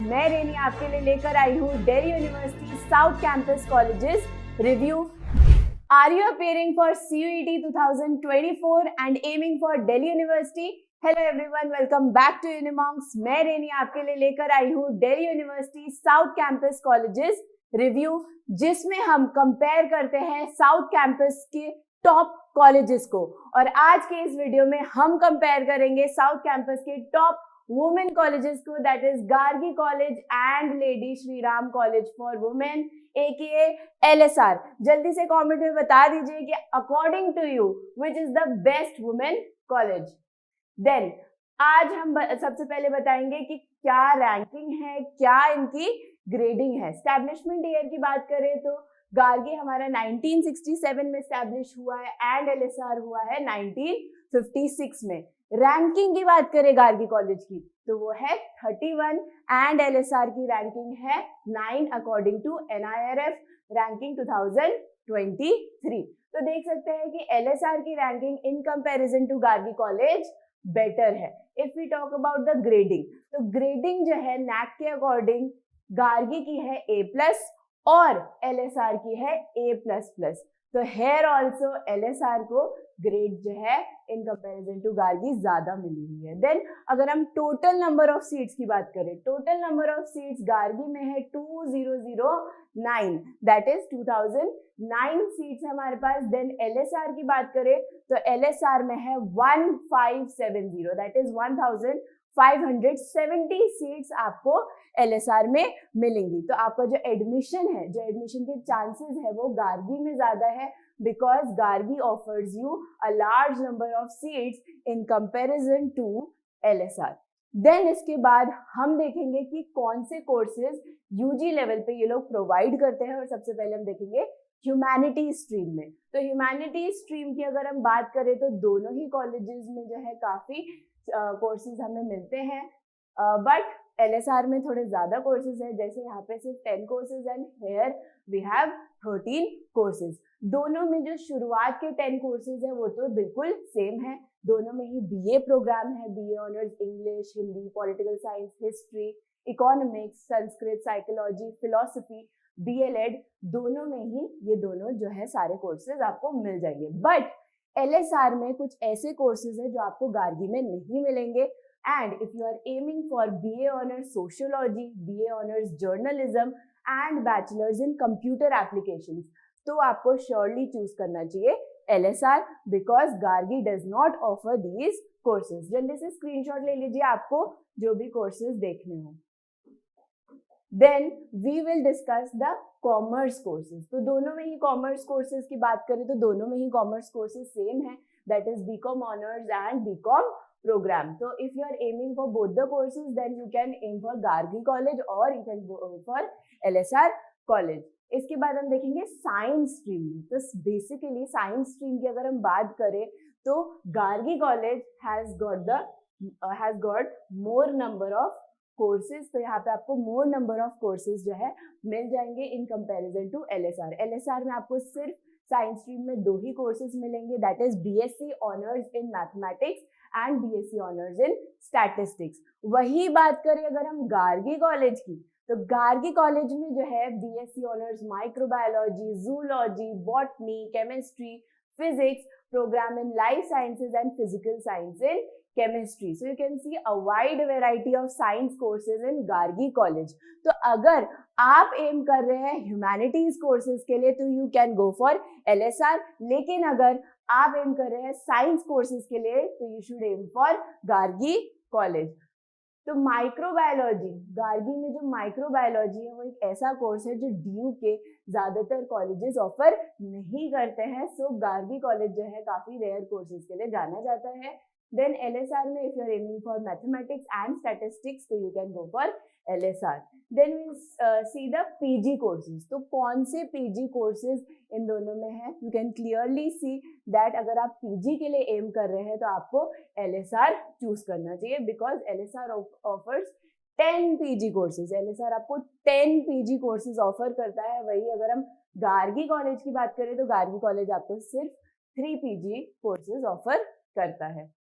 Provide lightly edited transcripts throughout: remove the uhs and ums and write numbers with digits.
मैं रेनी आपके लिए लेकर आई हूँ Delhi university south campus colleges review. Are you appearing for CUET 2024 and aiming for Delhi university? Hello everyone, welcome back to Unimonks. मैं रेनी आपके लिए लेकर आई हूँ Delhi university south campus colleges review, जिसमें हम कंपेयर करते हैं साउथ कैंपस के टॉप कॉलेजेस को। और आज के इस वीडियो में हम कंपेयर करेंगे साउथ कैंपस के टॉप वुमेन कॉलेजेस को, that is Gargi college and lady Shri Ram college for women AKA LSR। जल्दी से कमेंट में बता दीजिए कि according to you which is the best women college. Then आज हम सबसे पहले बताएंगे कि क्या रैंकिंग है, क्या इनकी ग्रेडिंग है। एस्टैब्लिशमेंट ईयर की बात करें तो गार्गी हमारा 1967 में एस्टैब्लिश हुआ है एंड LSR हुआ है 1956 में। रैंकिंग की बात करें गार्गी कॉलेज की तो वो है 31 एंड LSR की रैंकिंग है 9 अकॉर्डिंग टू NIRF रैंकिंग 2023। तो देख सकते हैं कि LSR की ranking in comparison to Gargi College better है। If we talk about the grading, तो ग्रेडिंग जो है NAAC के अकॉर्डिंग गार्गी की है A+ और LSR की है A++। तो हेयर ऑल्सो LSR को ग्रेड जो है इन कंपैरिजन टू गार्गी ज्यादा मिली हुई है। देन अगर हम टोटल नंबर ऑफ सीट्स की बात करें, total number of seats Gargi में है 2009, दैट इज 2009 सीट्स हमारे पास। देन LSR की बात करें तो LSR में है 1570, दैट इज 1570 सीट्स आपको LSR में मिलेंगी। तो आपका जो एडमिशन है, जो एडमिशन के चांसेस है वो गार्गी में ज्यादा है, because Gargi offers you a large number of seats in comparison to LSR. Then इसके बाद हम देखेंगे कि कौन से कोर्सेज UG लेवल पे ये लोग प्रोवाइड करते हैं। और सबसे पहले हम देखेंगे ह्यूमैनिटी स्ट्रीम में। तो ह्यूमैनिटी स्ट्रीम की अगर हम बात करें तो दोनों ही कॉलेजेस में जो है काफी कोर्सेज हमें मिलते हैं, बट LSR में थोड़े ज्यादा कोर्सेज है। जैसे यहाँ पे सिर्फ 10 courses and here we have 13 courses. दोनों में जो शुरुआत के 10 कोर्सेज है वो तो बिल्कुल सेम है। दोनों में ही BA प्रोग्राम है, BA honours English, Hindi, political science, history, economics, Sanskrit, psychology, philosophy, DLED, दोनों में ही ये दोनों जो है सारे कोर्सेज आपको मिल जाएंगे। बट LSR में कुछ ऐसे कोर्सेज है जो आपको गार्गी में नहीं मिलेंगे। And if you are aiming for BA Honors Sociology, BA Honors Journalism and Bachelors in Computer Applications, तो आपको surely choose करना चाहिए LSR because Gargi does not offer these courses। जल्दी से screenshot ले लीजिए आपको जो भी courses देखने हो। Then we will discuss the commerce courses। तो दोनों में ही commerce courses की बात करें तो दोनों में ही commerce courses same है, that is BCom Honors and BCom program। So if you are aiming for both the courses then you can aim for Gargi College or you can go for LSR College। इसके बाद हम देखेंगे science stream में। तो basically science stream की अगर हम बात करें तो Gargi college has got more number of courses. तो यहाँ पे आपको मोर नंबर ऑफ कोर्सेज जो है मिल जाएंगे in comparison to LSR। LSR में आपको सिर्फ साइंस स्ट्रीम में 2 ही कोर्सेज मिलेंगे, that is BSc honours in mathematics and BSc honours in statistics. वही बात करें अगर हम गार्गी कॉलेज की तो गार्गी कॉलेज में जो है BSc honours microbiology, zoology, botany, chemistry, physics, program in life sciences and physical science in chemistry। So you can see a wide variety of science courses in Gargi College। तो अगर आप M कर रहे हैं humanities courses के लिए तो you can go for LSR, लेकिन अगर आप एम कर रहे हैं साइंस कोर्सेज के लिए तो you should aim for Gargi college. तो माइक्रोबायोलॉजी, गार्गी में जो माइक्रोबायोलॉजी है वो एक ऐसा कोर्स है जो DU के ज्यादातर कॉलेजेस ऑफर नहीं करते हैं। सो गार्गी कॉलेज जो है काफी रेयर कोर्सेज के लिए जाना जाता है। Then LSR में if you are aiming for mathematics and statistics तो you can go for LSR। Then we'll see the PG courses। तो कौन से PG courses इन दोनों में है? You can clearly see that अगर आप PG के लिए aim कर रहे हैं तो आपको LSR choose करना चाहिए because LSR offers 10 PG courses। LSR आपको 10 PG courses offer करता है। वही अगर हम गार्गी कॉलेज की बात करें तो गार्गी कॉलेज आपको सिर्फ 3 PG courses offer करता है।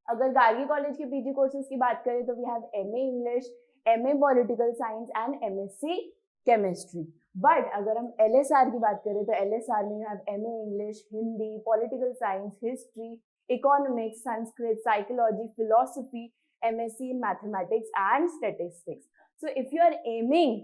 अगर गार्गी कॉलेज के PG कोर्सेज की बात करें तो we have MA English, MA political science and MSc chemistry. But अगर हम LSR की बात करें तो LSR में you have MA English, Hindi, political science, history, economics, Sanskrit, psychology, philosophy, MSc in mathematics and statistics. So if you are aiming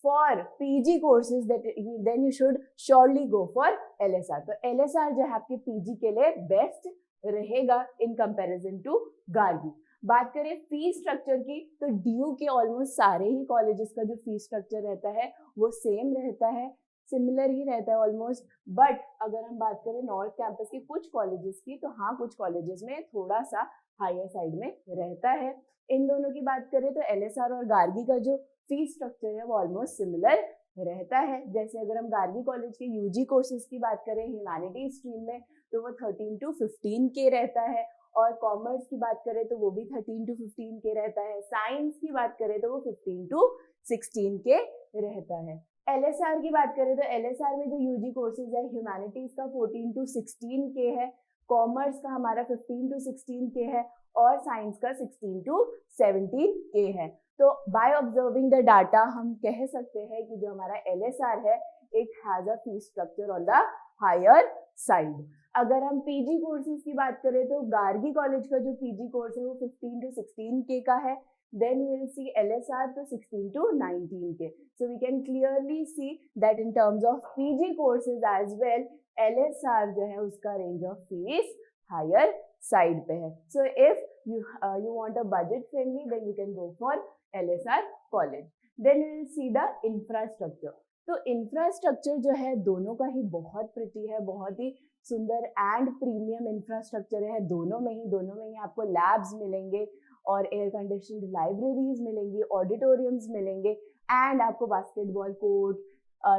for PG courses, then you should surely go for LSR. तो LSR जो है आपके PG के लिए best रहेगा इन comparison to Gargi. बात करें fee structure की तो DU के ऑलमोस्ट सारे ही कॉलेजेस का जो फी स्ट्रक्चर रहता है वो सेम रहता है, सिमिलर ही रहता है ऑलमोस्ट। बट अगर हम बात करें नॉर्थ कैंपस के कुछ कॉलेजेस की तो हाँ, कुछ कॉलेजेस में थोड़ा सा हायर साइड में रहता है। इन दोनों की बात करें तो LSR और गार्गी का जो फी स्ट्रक्चर है वो ऑलमोस्ट सिमिलर रहता है। जैसे अगर हम गार्गी कॉलेज के UG कोर्सेज की बात करें ह्यूमैनिटी स्ट्रीम में तो वो 13 to 15K रहता है, और कॉमर्स की बात करें तो वो भी 13 to 15K रहता है। साइंस की बात करें तो वो 15 to 16K रहता है। LSR की बात करें तो LSR में जो UG कोर्सेज है ह्यूमैनिटीज का 14 to 16K है, कॉमर्स का हमारा 15 to 16K है, और साइंस का 16 to 17K है। तो बाय ऑब्जर्विंग द डाटा हम कह सकते हैं कि जो हमारा LSR है it has a fee structure on the higher side. अगर हम PG कोर्सेज की बात करें तो गार्गी कॉलेज का जो PG कोर्स है वो 15 to 16K का है, then you will see LSR to 16 to 19K. So we can clearly see that in terms of PG courses as well, LSR जो है उसका range of fees higher side पे है। So if you want a budget friendly, then you can go for LSR college. Then you will see the infrastructure. तो infrastructure जो है दोनों का ही बहुत प्रिटी है, बहुत ही सुंदर एंड प्रीमियम इंफ्रास्ट्रक्चर है। दोनों में ही आपको लैब्स मिलेंगे और एयर कंडीशनड लाइब्रेरीज मिलेंगी, ऑडिटोरियम्स मिलेंगे, एंड आपको बास्केटबॉल कोर्ट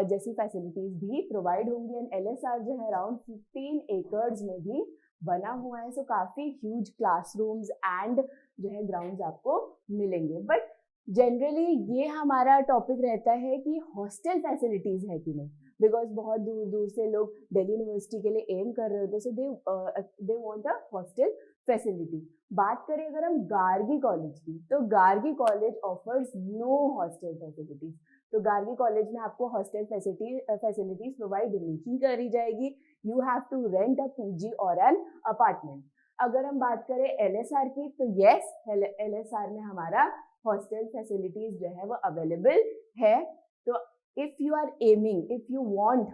जैसी फैसिलिटीज भी प्रोवाइड होंगी। एंड LSR जो है अराउंड 15 एकर्स में भी बना हुआ है, सो काफी ह्यूज क्लासरूम्स एंड जो है ग्राउंड्स आपको मिलेंगे। बट जनरली ये हमारा टॉपिक रहता है कि हॉस्टल फैसिलिटीज है कि नहीं, बिकॉज बहुत दूर दूर से लोग दिल्ली यूनिवर्सिटी के लिए एम कर रहे होते, so they want a hostel facility. बात करें अगर हम गार्गी कॉलेज की तो Gargi College offers no hostel facilities. तो गार्गी कॉलेज में आपको हॉस्टल फैसिलिटीज प्रोवाइड नहीं करी जाएगी, you have to rent a PG और एन अपार्टमेंट। अगर हम बात करें LSR की तो यस, LSR में हमारा हॉस्टल फैसिलिटीज जो है वो अवेलेबल है। तो if you are aiming, if you want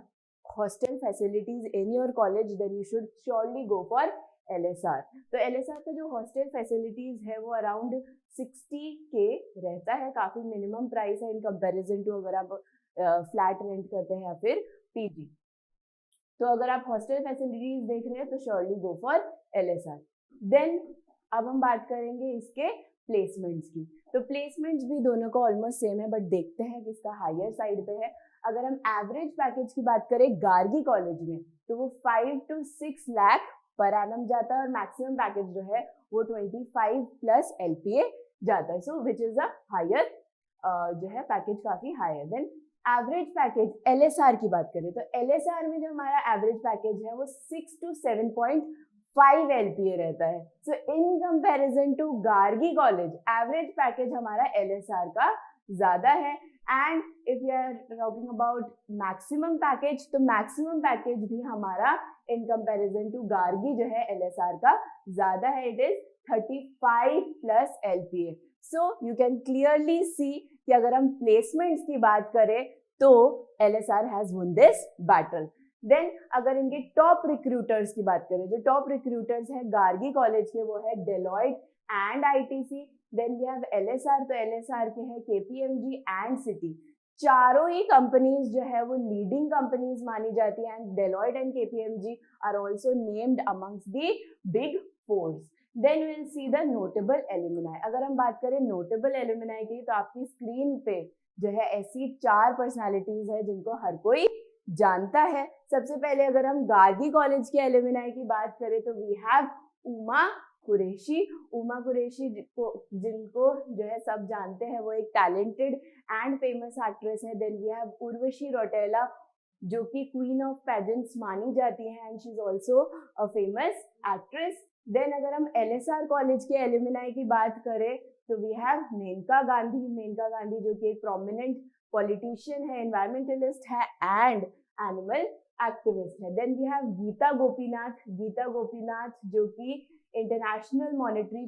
hostel facilities in your college, then you should surely go for LSR। तो LSR का जो हॉस्टल फैसिलिटीज है वो अराउंड 60K रहता है, काफी मिनिमम प्राइस है इन कंपैरिजन टू अगर आप फ्लैट रेंट करते हैं या फिर PG। तो अगर आप हॉस्टल फैसिलिटीज देख रहे हैं तो surely go for LSR। Then अब हम बात करेंगे इसके प्लेसमेंट्स की। तो प्लेसमेंट्स भी दोनों का ऑलमोस्ट सेम है, बट देखते हैं किसका हायर साइड पे है। अगर हम एवरेज पैकेज की बात करें गार्गी कॉलेज में तो वो 5 to 6 लाख पर एनम जाता है, और मैक्सिमम पैकेज जो है वो 25 प्लस LPA जाता है, सो विच इज अ हायर जो है पैकेज काफी हायर। देन एवरेज पैकेज LSR की बात करें तो LSR में जो हमारा एवरेज पैकेज है वो 6 to 7.5 LPA रहता है। So in comparison to Gargi College average package हमारा LSR का ज्यादा है। And if you are talking about maximum package तो मैक्सिमम पैकेज भी हमारा इन कंपैरिजन टू गार्गी जो है LSR का ज्यादा है, it is 35 plus LPA। So you can clearly see कि अगर हम प्लेसमेंट्स की बात करें तो LSR has won this battle। देन अगर इनके टॉप रिक्रूटर्स की बात करें, जो टॉप रिक्रूटर्स है गार्गी कॉलेज के वो है Deloitte and ITC। Then we have LSR, तो LSR के हैं KPMG एंड सिटी। चारों ही कंपनीज जो है वो लीडिंग कंपनीज मानी जाती है, and Deloitte and KPMG are also named amongst the big fours. Then will see the notable alumni. अगर हम बात करें नोटेबल एलुमनाई की तो आपकी स्क्रीन पे जो है ऐसी 4 पर्सनालिटीज है जिनको हर कोई जानता है। सबसे पहले अगर हम गार्गी कॉलेज के एलुमनाई की बात करें तो वी हैव उमा कुरैशी। उमा कुरैशी जिनको जो है सब जानते हैं, वो एक टैलेंटेड एंड फेमस एक्ट्रेस है। Then we have Urvashi Rautela जो कि क्वीन ऑफ पेजेंट्स मानी जाती है, and she is also a famous actress. Then अगर हम LSR कॉलेज के एलुमनाई की बात करें तो वी हैव मेनका गांधी जो कि एक प्रोमिनेंट पॉलिटिशियन है, एनवायरमेंटलिस्ट है एंड एनिमल एक्टिविस्ट है. Then we have Geeta Gopinath जो कि इंटरनेशनल मॉनेटरी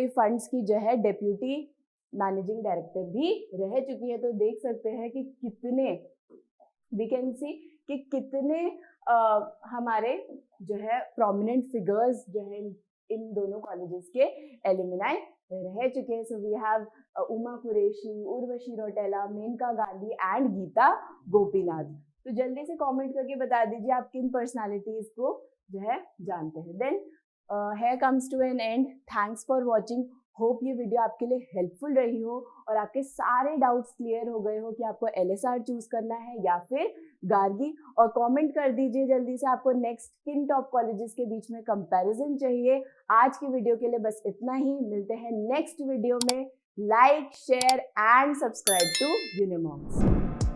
फंड्स की जो है डेप्यूटी मैनेजिंग डायरेक्टर भी रह चुकी है. तो देख सकते हैं कि कितने वी कैन सी कि कितने हमारे जो है प्रोमिनेंट फिगर्स जो है इन दोनों कॉलेजेस के एलुमनाई रह चुके हैं. So we have Uma Qureshi, Urvashi Rautela, Maneka Gandhi and Geeta Gopinath. तो जल्दी से कमेंट करके बता दीजिए आप किन पर्सनालिटीज को जो है जानते हैं. Then here comes to an end. Thanks for watching. Hope ये वीडियो आपके लिए हेल्पफुल रही हो और आपके सारे डाउट्स क्लियर हो गए हो कि आपको LSR चूज करना है या फिर गार्गी. और कमेंट कर दीजिए जल्दी से आपको नेक्स्ट किन टॉप कॉलेजेस के बीच में कंपैरिजन चाहिए. आज की वीडियो के लिए बस इतना ही. मिलते हैं नेक्स्ट वीडियो में. Like, share and subscribe to यूनिमॉम्स.